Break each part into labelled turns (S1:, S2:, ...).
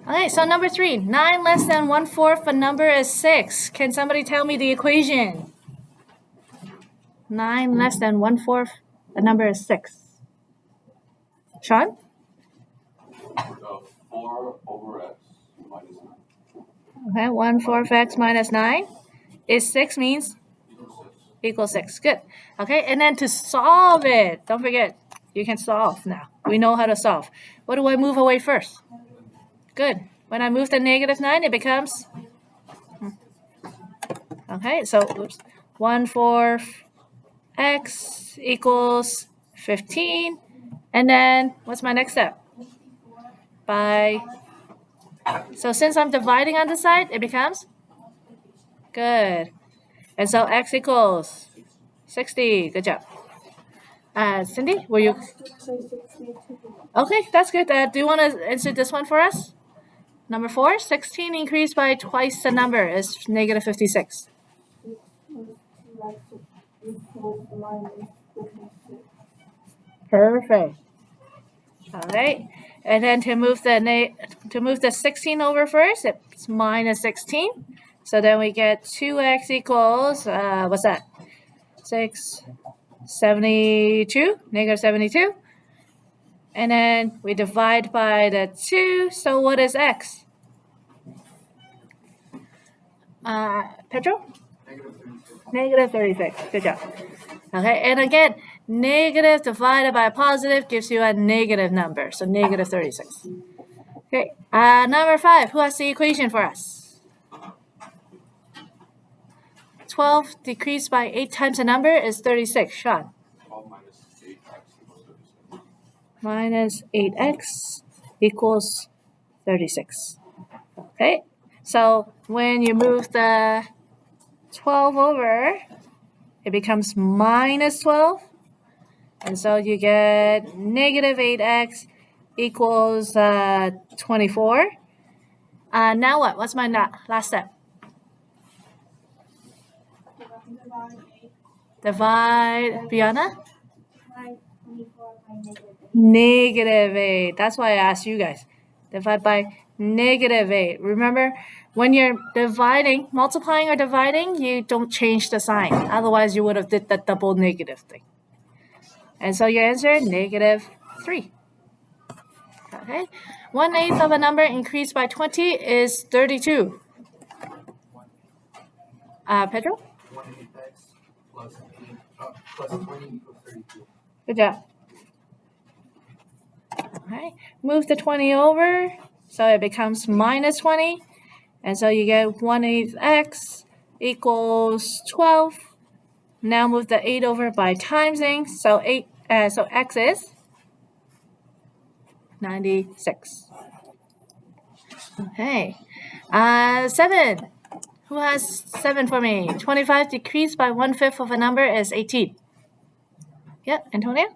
S1: Okay, so number 3, 9 less than 1/4 a number is 6. Can somebody tell me the equation? 9 less than 1/4 a number is 6. Sean?
S2: 4 over x minus 9.
S1: Okay, 1/4 x minus 9 is 6 means? Equals 6. Good. Okay, and then to solve it, don't forget, you can solve now. We know how to solve. What do I move away first? Good. When I move the -9, it becomes, okay, so oops, 1/4 x equals 15. And then what's my next step? So since I'm dividing on the side, it becomes? Good. And so x equals 60. Good job. Cindy, were you? Okay, that's good. Do you want to answer this one for us? Number 4, 16 increased by twice the number is -56. Perfect. All right, and then to move the 16 over first, it's -16. So then we get 2x equals what's that? 72, -72. And then we divide by the 2. So what is x? Pedro? -36. Good job. Okay, and again, negative divided by positive gives you a negative number. So -36. Okay, number 5. Who has the equation for us? 12 decreased by 8 times the number is 36. Sean?
S2: 12 minus 8x equals 36.
S1: Minus 8x equals 36. Okay, so when you move the 12 over, it becomes -12. And so you get -8x equals 24. Now what? What's my last step? Divide, Brianna? -8. That's why I asked you guys. Divide by -8. Remember, when you're dividing, multiplying or dividing, you don't change the sign. Otherwise, you would have did the double negative thing. And so your answer, -3. Okay. 1/8 of a number increased by 20 is 32. Pedro?
S2: 1/8x plus 20 equals 32.
S1: Good job. Okay. Move the 20 over, so it becomes -20. And so you get 1/8 x equals 12. Now move the 8 over by timesing, so x is 96. Okay. 7. Who has 7 for me? 25 decreased by 1/5 of a number is 18. Yep, Antonia?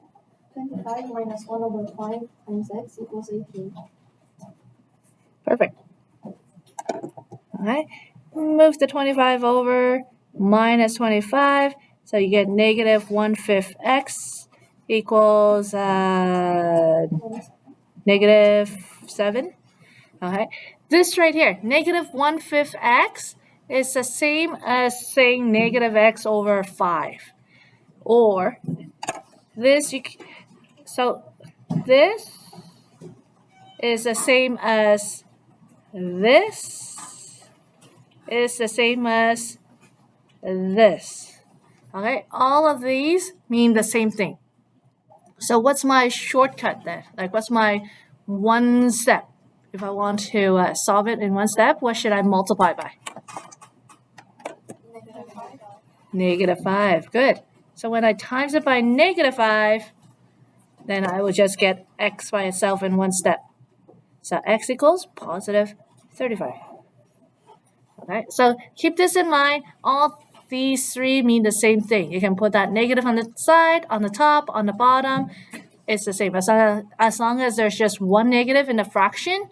S3: 25 minus 1 over 5 times x equals 18.
S1: Perfect. Okay. Move the 25 over, minus 25. So you get -1/5 x equals -7. Okay. This right here, -1/5 x is the same as saying -x over 5. Or this, so this is the same as this is the same as this. Okay, all of these mean the same thing. So what's my shortcut then? Like, what's my one step? If I want to solve it in one step, what should I multiply by? -5. Good. So when I times it by -5, then I will just get x by itself in one step. So x equals +35. Okay, so keep this in mind. All these 3 mean the same thing. You can put that negative on the side, on the top, on the bottom. It's the same. As long as there's just one negative in the fraction,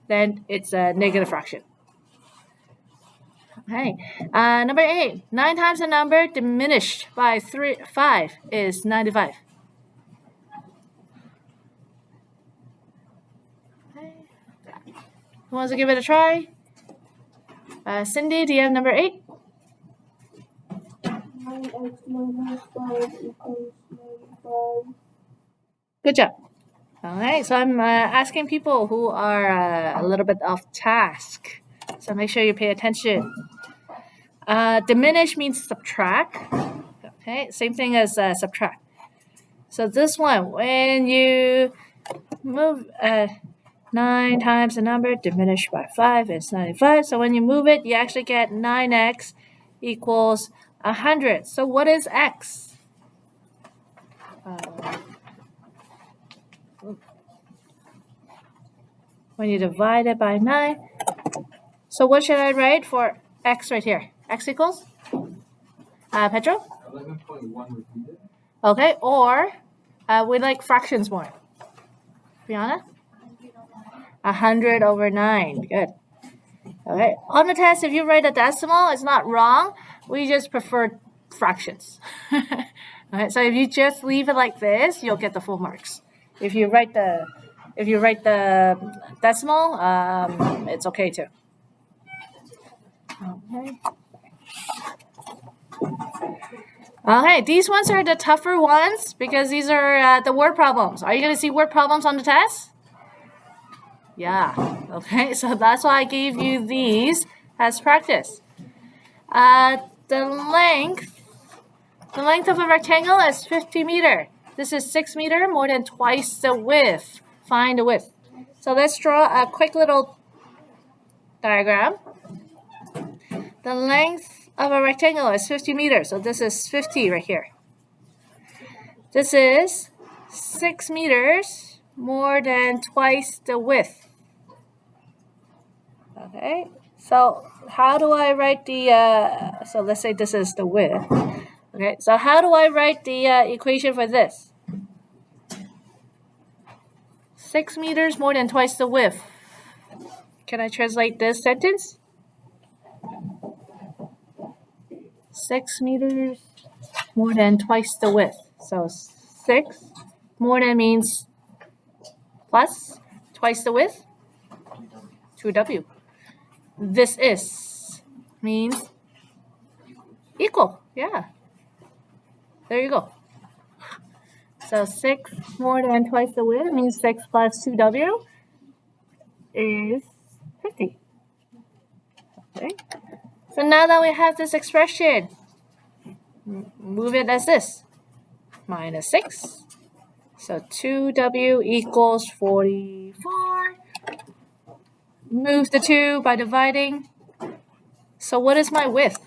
S1: then it's a negative fraction. Okay, number 8. 9 times a number diminished by 5 is 95. Okay. Who wants to give it a try? Cindy, do you have number 8?
S3: 9x minus 5 equals 95.
S1: Good job. All right, so I'm asking people who are a little bit off task. So make sure you pay attention. Diminish means subtract. Okay, same thing as subtract. So this one, when you move 9 times the number, diminish by 5 is 95. So when you move it, you actually get 9x equals 100. So what is x? When you divide it by 9. So what should I write for x right here? X equals? Pedro?
S2: 11.1 repeated.
S1: Okay, or we like fractions more. Fiona? 100 over 9. Good. Okay. On the test, if you write a decimal, it's not wrong. We just prefer fractions. Okay, so if you just leave it like this, you'll get the full marks. If you write the decimal, it's okay too. Okay. Okay, these ones are the tougher ones because these are the word problems. Are you going to see word problems on the test? Yeah. Okay, so that's why I gave you these as practice. The length of a rectangle is 50 meters. This is 6 meters, more than twice the width. Find the width. So let's draw a quick little diagram. The length of a rectangle is 50 meters. So this is 50 right here. This is 6 meters, more than twice the width. Okay, so how do I write the, so let's say this is the width. Okay, so how do I write the equation for this? 6 meters more than twice the width. Can I translate this sentence? 6 meters more than twice the width. So 6 more than means plus, twice the width, 2W. This is means equal. Yeah. There you go. So 6 more than twice the width means 6 plus 2W is 50. Okay. So now that we have this expression, move it as this. Minus 6. So 2W equals 44. Move the 2 by dividing. So what is my width?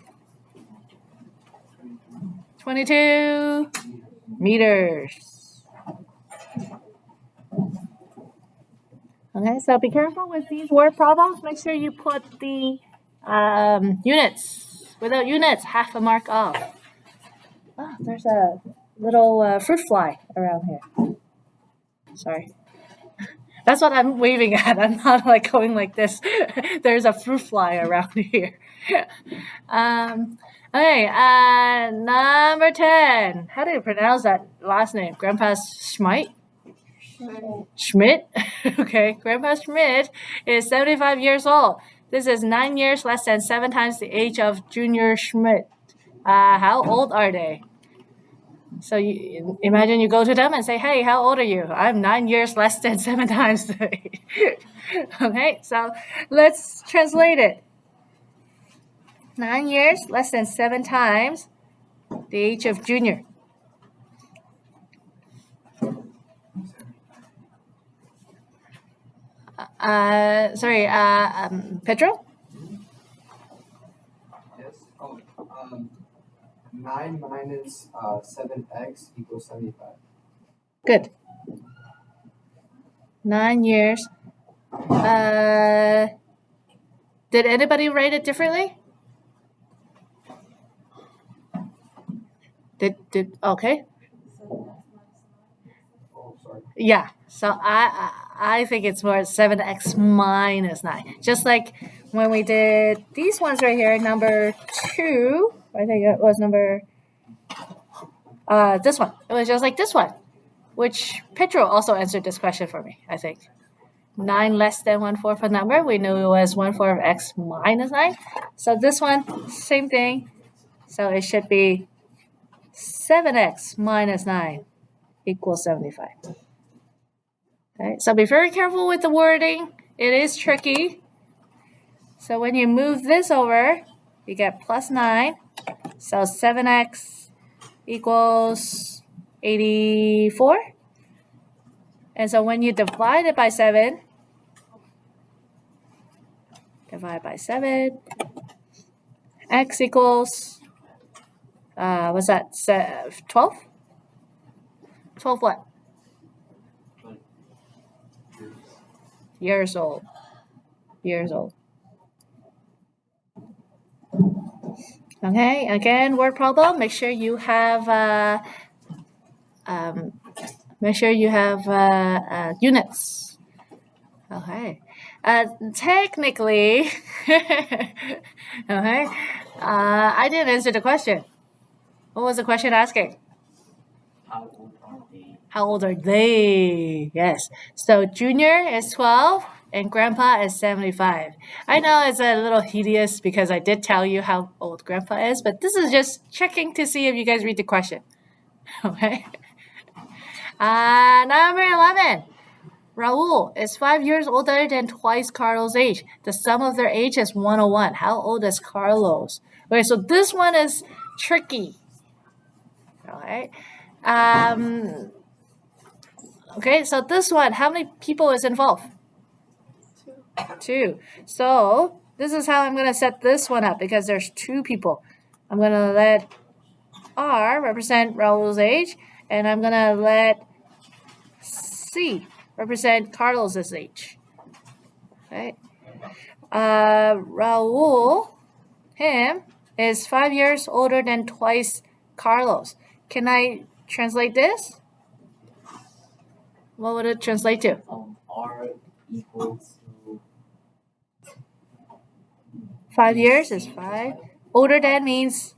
S1: 22 meters. Okay, so be careful with these word problems. Make sure you put the units. Without units, half a mark off. Oh, there's a little fruit fly around here. Sorry. That's what I'm waving at. I'm not like going like this. There's a fruit fly around here. Okay, number 10. How do you pronounce that last name? Grandpa Schmidt? Schmidt? Okay, Grandpa Schmidt is 75 years old. This is 9 years less than 7 times the age of Junior Schmidt. How old are they? So you imagine you go to them and say, hey, how old are you? I'm 9 years less than 7 times the age. Okay, so let's translate it. 9 years less than 7 times the age of Junior. Sorry, Pedro?
S2: Yes. 9 minus 7x equals 75.
S1: Good. 9 years. Did anybody write it differently? Okay.
S2: Oh, sorry.
S1: Yeah. So I think it's more 7x minus 9. Just like when we did these ones right here, number 2. I think it was number this one. It was just like this one, which Pedro also answered this question for me, I think. 9 less than 1/4 of a number. We knew it was 1/4 of x minus 9. So this one, same thing. So it should be 7x minus 9 equals 75. Okay, so be very careful with the wording. It is tricky. So when you move this over, you get plus 9. So 7x equals 84. And so when you divide it by 7, divide by 7, x equals, what's that, 12? 12 what? Years old. Years old. Okay, again, word problem. Make sure you have units. Okay. Technically, okay. I didn't answer the question. What was the question asking?
S2: How old are they?
S1: How old are they? Yes. So Junior is 12 and Grandpa is 75. I know it's a little hideous because I did tell you how old Grandpa is, but this is just checking to see if you guys read the question. Okay. Number 11. Raul is 5 years older than twice Carlos' age. The sum of their age is 101. How old is Carlos? Okay, so this one is tricky. Okay. Okay, so this one, how many people is involved? 2. So this is how I'm going to set this one up because there's 2 people. I'm going to let R represent Raul's age, and I'm going to let C represent Carlos's age. Okay. Raul, him, is 5 years older than twice Carlos. Can I translate this? What would it translate to?
S2: R equals to
S1: 5 years is 5. Older than means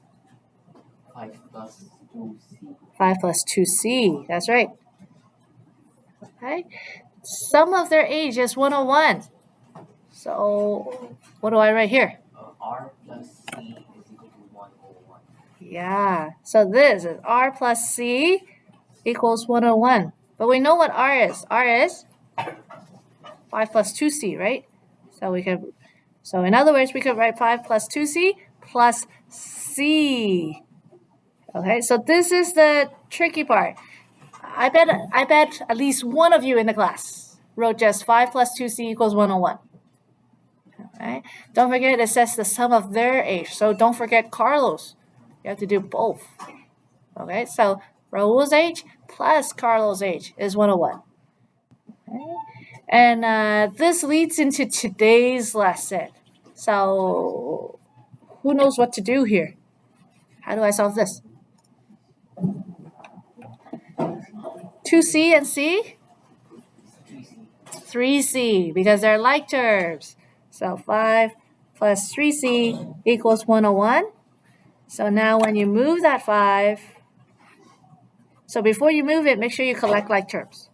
S2: 5 plus 2c.
S1: 5 plus 2c. That's right. Okay. Sum of their age is 101. So what do I write here?
S2: R plus c is equal to 101.
S1: Yeah. So this is R plus C equals 101. But we know what R is. R is 5 plus 2C, right? So in other words, we could write 5 plus 2C plus C. Okay, so this is the tricky part. I bet at least one of you in the class wrote just 5 plus 2C equals 101. Okay. Don't forget it says the sum of their age. So don't forget Carlos. You have to do both. Okay, so Raul's age plus Carlos' age is 101. Okay. And this leads into today's lesson. So who knows what to do here? How do I solve this? 2C and C? 3C, because they're like terms. So 5 plus 3C equals 101. So now when you move that 5, so before you move it, make sure you collect like terms.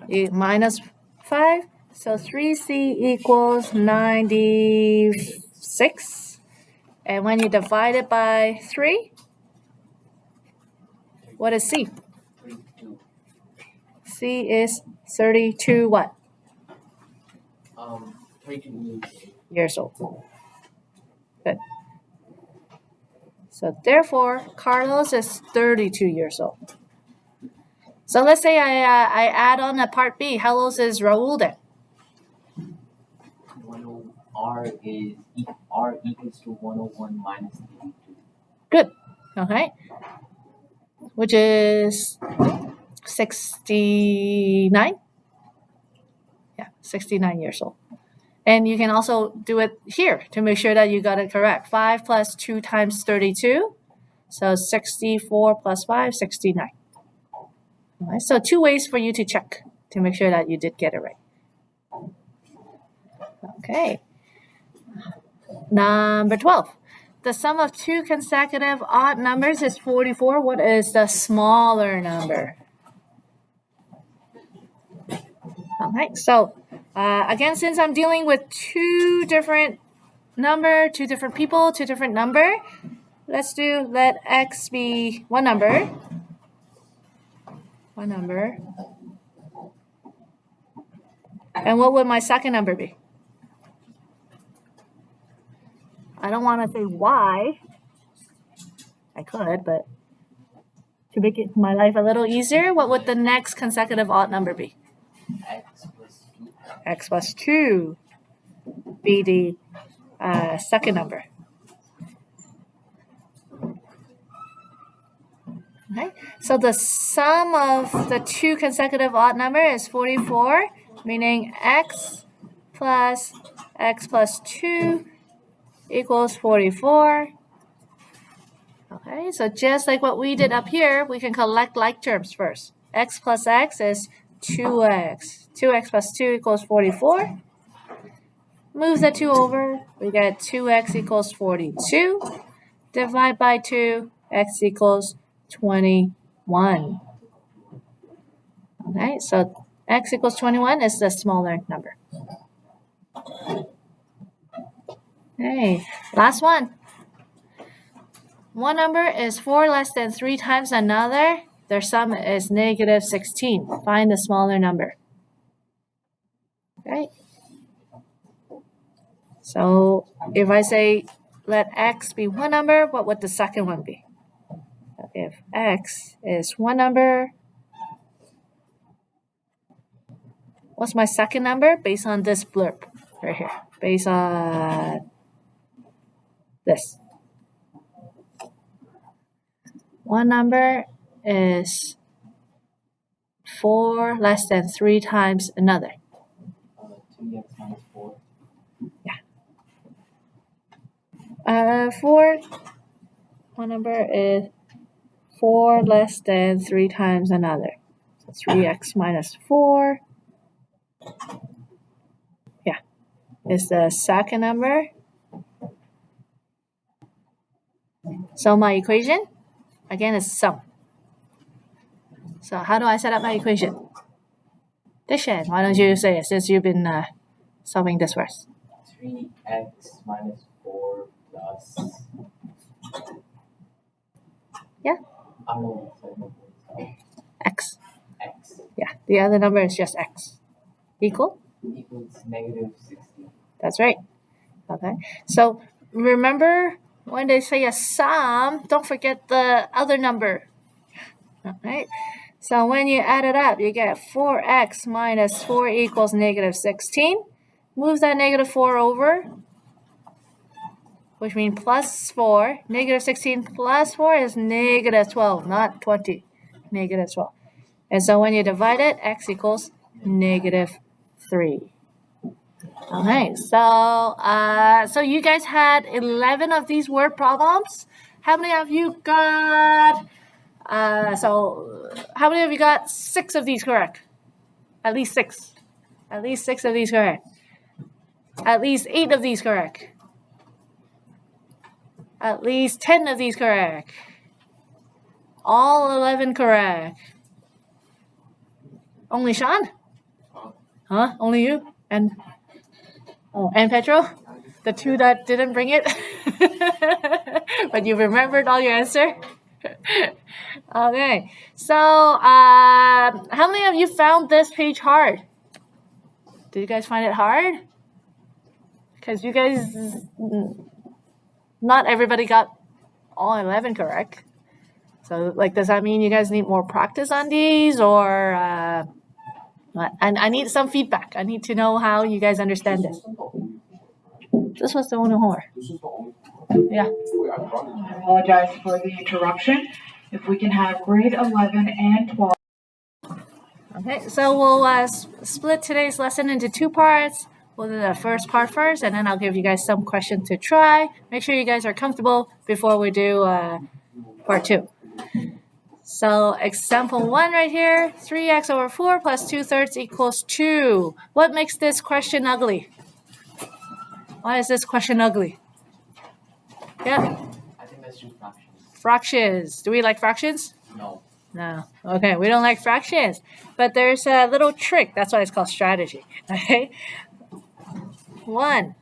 S1: You minus 5, so 3C equals 96. And when you divide it by 3, what is C?
S2: 32.
S1: C is 32 what?
S2: 32
S1: Years old. Good. So therefore, Carlos is 32 years old. So let's say I add on a part B. How old is Raul then?
S2: R equals to 101 minus 32.
S1: Good. Okay. Which is 69? Yeah, 69 years old. And you can also do it here to make sure that you got it correct. 5 plus 2 times 32. So 64 plus 5, 69. All right, so 2 ways for you to check to make sure that you did get it right. Okay. Number 12. The sum of 2 consecutive odd numbers is 44. What is the smaller number? Okay, so again, since I'm dealing with two different people, two different number, let's do let x be one number. And what would my second number be? I don't want to say y. I could, but to make it my life a little easier, what would the next consecutive odd number be? X plus 2 be the second number. Okay, so the sum of the two consecutive odd number is 44, meaning x plus 2 equals 44. Okay, so just like what we did up here, we can collect like terms first. X plus x is 2x. 2x plus 2 equals 44. Move the 2 over, we get 2x equals 42. Divide by 2, x equals 21. Okay, so x equals 21 is the smaller number. Okay, last one. One number is 4 less than 3 times another. Their sum is negative 16. Find the smaller number. Okay. So if I say let x be one number, what would the second one be? If x is one number, what's my second number based on this blurb right here? Based on this. One number is 4 less than 3 times another.
S2: 2x minus 4.
S1: Yeah. 4. One number is 4 less than 3 times another. So 3x minus 4. Yeah, is the second number. So my equation, again, is sum. So how do I set up my equation? Addition. Why don't you say it since you've been solving this first?
S2: 3x minus 4 plus.
S1: Yeah. X.
S2: X.
S1: Yeah, the other number is just x. Equals
S2: negative 16.
S1: That's right. Okay. So remember when they say a sum, don't forget the other number. Alright. So when you add it up, you get 4x minus 4 equals negative 16. Move that negative 4 over, which means plus 4. Negative 16 plus 4 is negative 12, not 20. Negative 12. And so when you divide it, x equals negative 3. Okay, so you guys had 11 of these word problems. How many of you got, how many of you got 6 of these correct? At least 6. At least 6 of these correct. At least 8 of these correct. At least 10 of these correct. All 11 correct. Only Sean? Huh? Only you? And Petro? The 2 that didn't bring it? But you remembered all your answer? Okay. So, how many of you found this page hard? Did you guys find it hard? Because you guys, not everybody got all 11 correct. So, does that mean you guys need more practice on these, or and I need some feedback. I need to know how you guys understand this. This was the only horror. Yeah.
S4: I apologize for the interruption. If we can have grade 11 and 12.
S1: Okay, so we'll split today's lesson into 2 parts. We'll do the first part first, and then I'll give you guys some questions to try. Make sure you guys are comfortable before we do part 2. So example 1 right here, 3x over 4 plus 2/3 equals 2. What makes this question ugly? Why is this question ugly? Yeah.
S2: I think that's just fractions.
S1: Fractions. Do we like fractions?
S2: No.
S1: No. Okay, we don't like fractions. But there's a little trick. That's why it's called strategy. Okay? 1.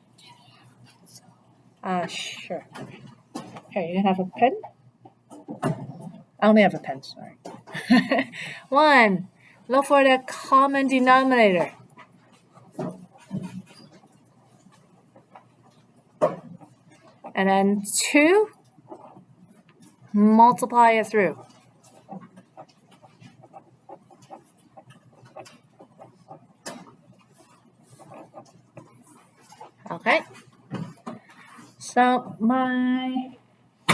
S1: Sure. Here, you can have a pen. I only have a pen, sorry. 1. Look for the common denominator. And then 2, multiply it through. Okay. So my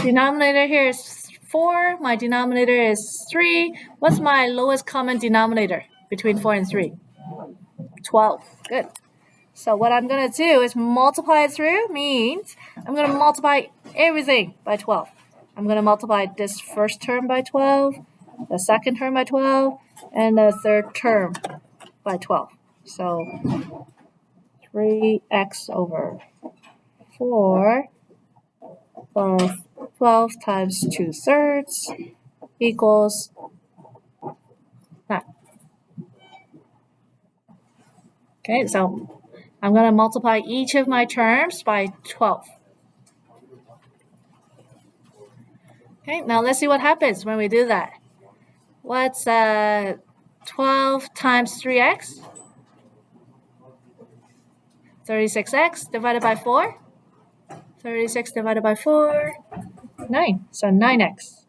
S1: denominator here is 4. My denominator is 3. What's my lowest common denominator between 4 and 3? 12. Good. So what I'm going to do is multiply it through means I'm going to multiply everything by 12. I'm going to multiply this first term by 12, the second term by 12, and the third term by 12. So 3x over 4 plus 12 times 2/3 equals 9. Okay, so I'm going to multiply each of my terms by 12. Okay, now let's see what happens when we do that. What's 12 times 3x? 36x divided by 4? 36 divided by 4? 9. So 9x.